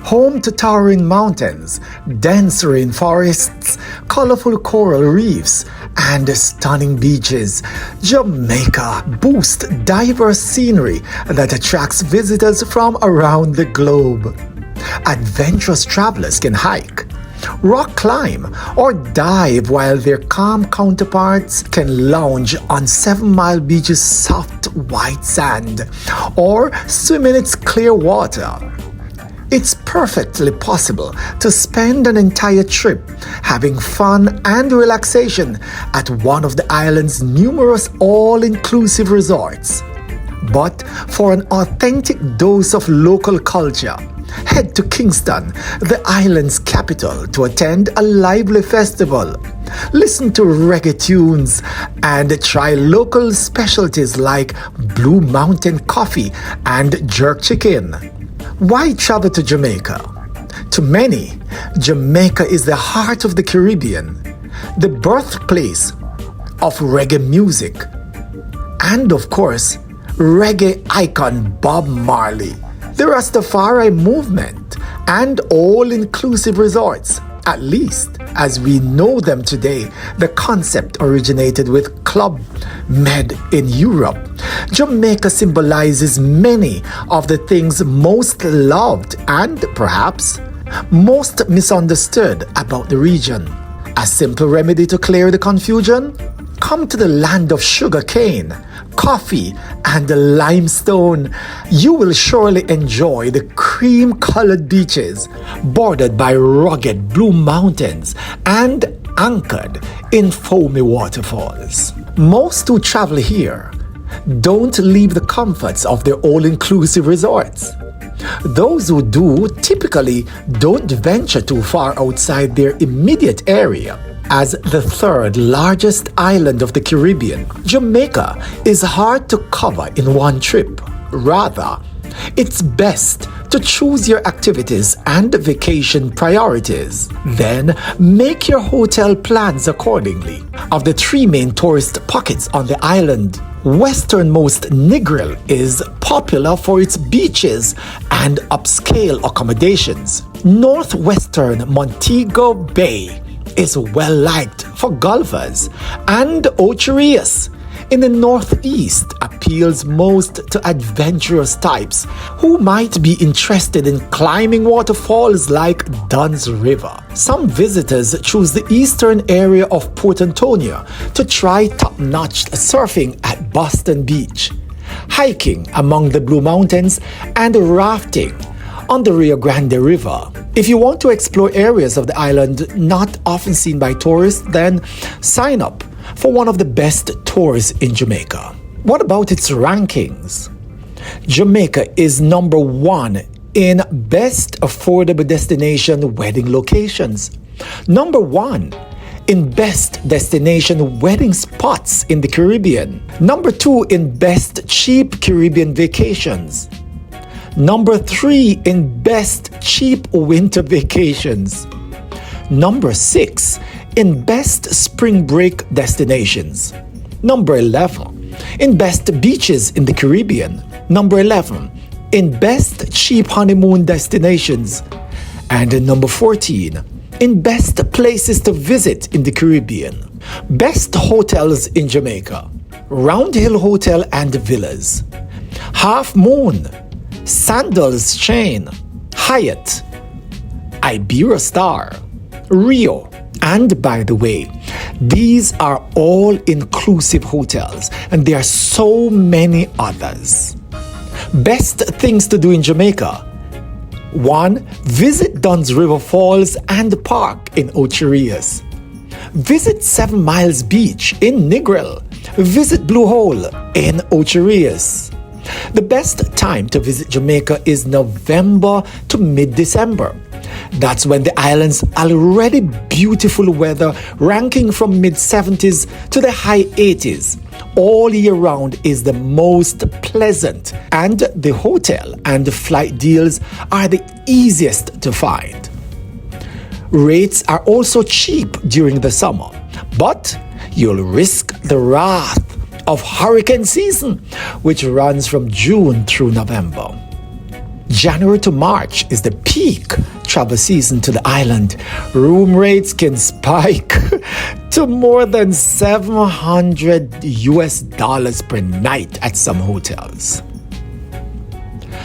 Home to towering mountains, dense rainforests, colorful coral reefs, and stunning beaches, Jamaica boasts diverse scenery that attracts visitors from around the globe. Adventurous travelers can hike, rock climb, or dive, while their calm counterparts can lounge on 7 Mile Beach's soft white sand or swim in its clear water. It's perfectly possible to spend an entire trip having fun and relaxation at one of the island's numerous all-inclusive resorts. But for an authentic dose of local culture, head to Kingston, the island's capital, to attend a lively festival. Listen to reggae tunes and try local specialties like Blue Mountain coffee and jerk chicken. Why travel to Jamaica? To many, Jamaica is the heart of the Caribbean, the birthplace of reggae music, and of course, reggae icon Bob Marley, the Rastafari movement, and all-inclusive resorts. At least, as we know them today, the concept originated with Club Med in Europe. Jamaica symbolizes many of the things most loved and perhaps most misunderstood about the region. A simple remedy to clear the confusion? Come to the land of sugar cane, coffee, and limestone. You will surely enjoy the cream-colored beaches, bordered by rugged blue mountains and anchored in foamy waterfalls. Most who travel here don't leave the comforts of their all-inclusive resorts. Those who do typically don't venture too far outside their immediate area. As the third largest island of the Caribbean, Jamaica is hard to cover in one trip. Rather, it's best to choose your activities and vacation priorities. Then, make your hotel plans accordingly. Of the 3 main tourist pockets on the island, westernmost Negril is popular for its beaches and upscale accommodations. Northwestern Montego Bay is well liked for golfers, and Ocho Rios in the northeast appeals most to adventurous types who might be interested in climbing waterfalls like Dunn's River. Some visitors choose the eastern area of Port Antonio to try top-notch surfing at Boston Beach, hiking among the Blue Mountains, and rafting on the Rio Grande River. If you want to explore areas of the island not often seen by tourists, then sign up for one of the best tours in Jamaica. What about its rankings? Jamaica is number 1 in best affordable destination wedding locations, number 1 in best destination wedding spots in the Caribbean, number 2 in best cheap Caribbean vacations, number 3 in best cheap winter vacations, number 6 in best spring break destinations, number 11 in best beaches in the Caribbean, number 11 in best cheap honeymoon destinations, and number 14 in best places to visit in the Caribbean. Best hotels in Jamaica: Round Hill Hotel and Villas, Half Moon, Sandals Chain, Hyatt, Iberia Star, Rio. And by the way, these are all-inclusive hotels, and there are so many others. Best things to do in Jamaica: 1. Visit Dunn's River Falls and Park in Ocho Rios. Visit 7 Miles Beach in Negril. Visit Blue Hole in Ocho Rios. The best time to visit Jamaica is November to mid-December. That's when the island's already beautiful weather, ranking from mid-70s to the high 80s, all year round, is the most pleasant, and the hotel and flight deals are the easiest to find. Rates are also cheap during the summer, but you'll risk the wrath of hurricane season, which runs from June through November. January to March is the peak travel season to the island. Room rates can spike to more than $700 per night at some hotels.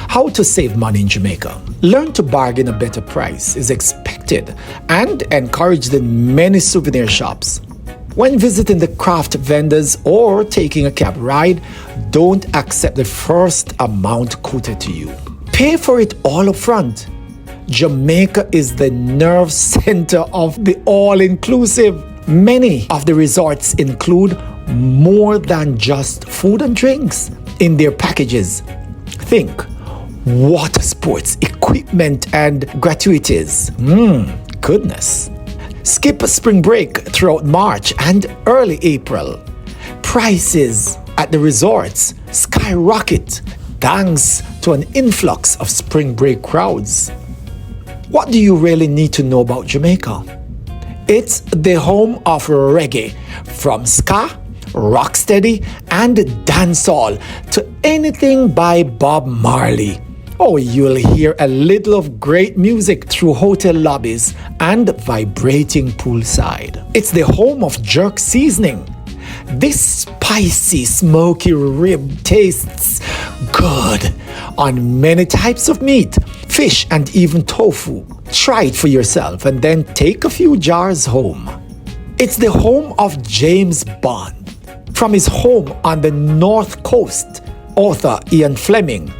How to save money in Jamaica? Learn to bargain a better price is expected and encouraged in many souvenir shops. When visiting the craft vendors or taking a cab ride, don't accept the first amount quoted to you. Pay for it all up front. Jamaica is the nerve center of the all-inclusive. Many of the resorts include more than just food and drinks in their packages. Think water sports, equipment, and gratuities. Goodness. Skip a spring break throughout March and early April. Prices at the resorts skyrocket thanks to an influx of spring break crowds. What do you really need to know about Jamaica? It's the home of reggae, from ska, rocksteady, and dancehall to anything by Bob Marley. Oh, you'll hear a little of great music through hotel lobbies and vibrating poolside. It's the home of jerk seasoning. This spicy, smoky rib tastes good on many types of meat, fish, and even tofu. Try it for yourself and then take a few jars home. It's the home of James Bond. From his home on the North Coast, author Ian Fleming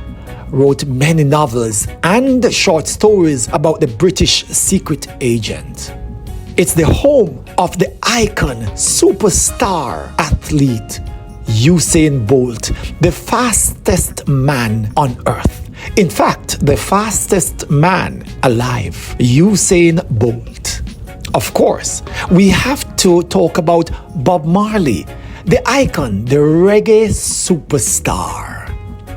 wrote many novels and short stories about the British secret agent. It's the home of the icon, superstar athlete Usain Bolt, the fastest man on earth. In fact, the fastest man alive, Usain Bolt. Of course, we have to talk about Bob Marley, the icon, the reggae superstar.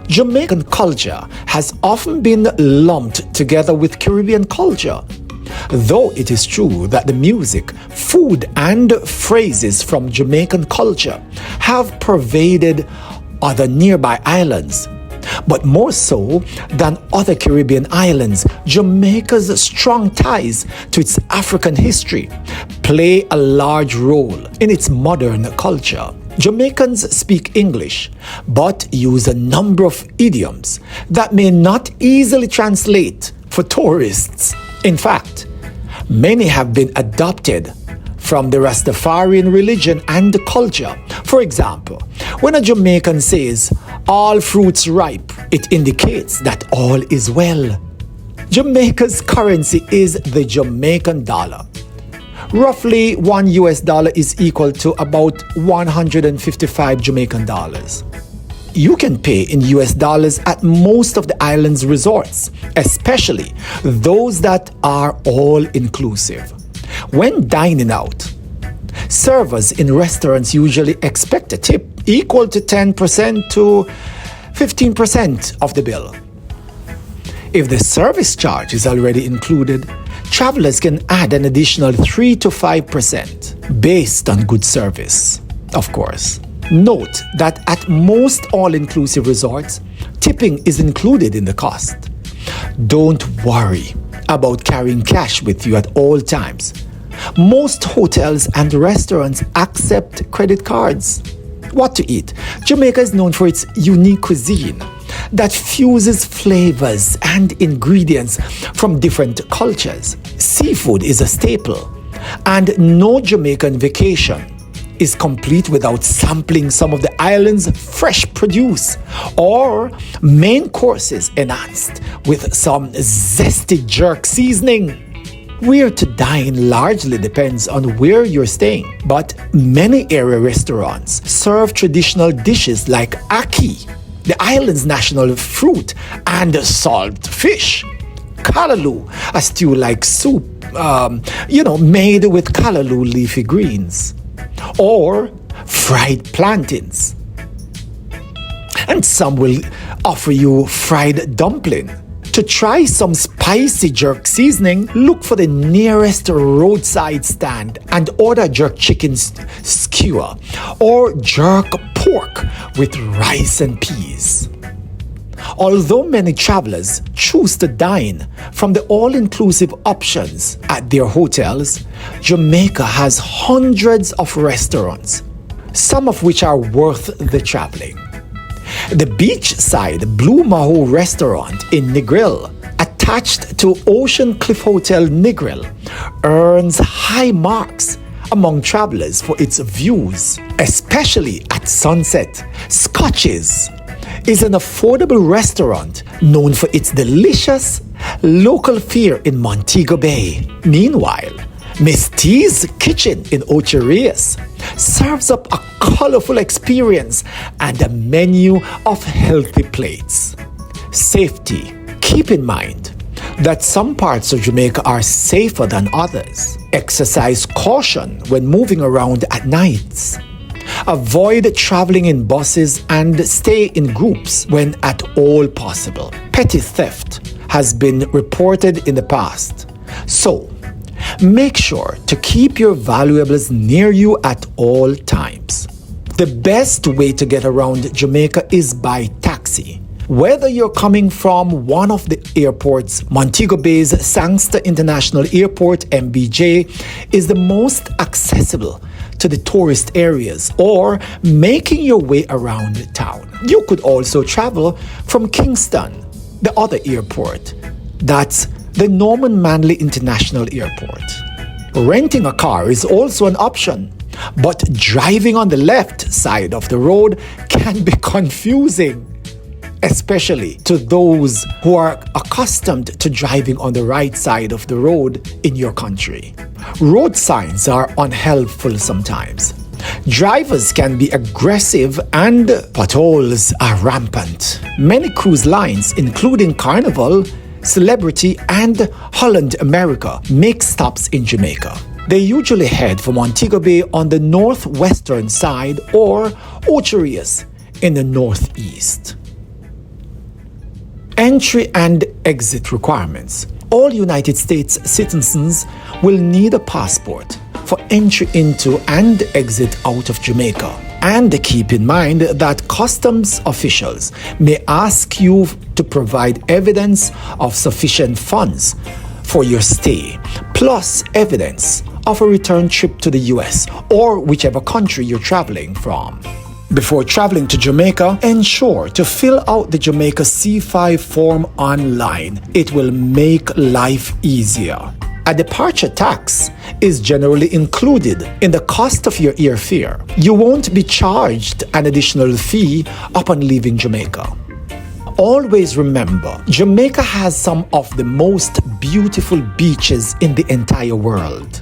Jamaican culture has often been lumped together with Caribbean culture, though it is true that the music, food, and phrases from Jamaican culture have pervaded other nearby islands. But more so than other Caribbean islands, Jamaica's strong ties to its African history play a large role in its modern culture. Jamaicans speak English, but use a number of idioms that may not easily translate for tourists. In fact, many have been adopted from the Rastafarian religion and culture. For example, when a Jamaican says, "all fruits ripe," it indicates that all is well. Jamaica's currency is the Jamaican dollar. Roughly $1 is equal to about 155 Jamaican dollars. You can pay in US dollars at most of the island's resorts, especially those that are all-inclusive. When dining out, servers in restaurants usually expect a tip equal to 10% to 15% of the bill. If the service charge is already included, travelers can add an additional 3 to 5% based on good service, of course. Note that at most all-inclusive resorts, tipping is included in the cost. Don't worry about carrying cash with you at all times. Most hotels and restaurants accept credit cards. What to eat? Jamaica is known for its unique cuisine that fuses flavors and ingredients from different cultures. Seafood is a staple, and no Jamaican vacation is complete without sampling some of the island's fresh produce or main courses enhanced with some zesty jerk seasoning. Where to dine largely depends on where you're staying, but many area restaurants serve traditional dishes like ackee, the island's national fruit, and salt fish. Callaloo, a stew-like soup, made with callaloo leafy greens, or fried plantains. And some will offer you fried dumpling. To try some spicy jerk seasoning, look for the nearest roadside stand and order jerk chicken skewer or jerk pork with rice and peas. Although many travelers choose to dine from the all-inclusive options at their hotels, Jamaica has hundreds of restaurants, some of which are worth the traveling. The beachside Blue Maho restaurant in Negril, attached to Ocean Cliff Hotel Negril, earns high marks among travelers for its views, especially at sunset. Scotches is an affordable restaurant known for its delicious local fare in Montego Bay. Meanwhile, Miss T's Kitchen in Ocho Rios serves up a colorful experience and a menu of healthy plates. Safety. Keep in mind that some parts of Jamaica are safer than others. Exercise caution when moving around at nights. Avoid traveling in buses and stay in groups when at all possible. Petty theft has been reported in the past, so make sure to keep your valuables near you at all times. The best way to get around Jamaica is by taxi. Whether you're coming from one of the airports, Montego Bay's Sangster International Airport, MBJ, is the most accessible to the tourist areas, or making your way around town. You could also travel from Kingston, the other airport. That's the Norman Manley International Airport. Renting a car is also an option, but driving on the left side of the road can be confusing, especially to those who are accustomed to driving on the right side of the road in your country. Road signs are unhelpful sometimes. Drivers can be aggressive and potholes are rampant. Many cruise lines, including Carnival, Celebrity, and Holland America, make stops in Jamaica. They usually head for Montego Bay on the northwestern side or Ocho Rios in the northeast. Entry and exit requirements. All United States citizens will need a passport for entry into and exit out of Jamaica. And keep in mind that customs officials may ask you to provide evidence of sufficient funds for your stay, plus evidence of a return trip to the US or whichever country you're traveling from. Before traveling to Jamaica, ensure to fill out the Jamaica C5 form online. It will make life easier. A departure tax is generally included in the cost of your airfare. You won't be charged an additional fee upon leaving Jamaica. Always remember, Jamaica has some of the most beautiful beaches in the entire world.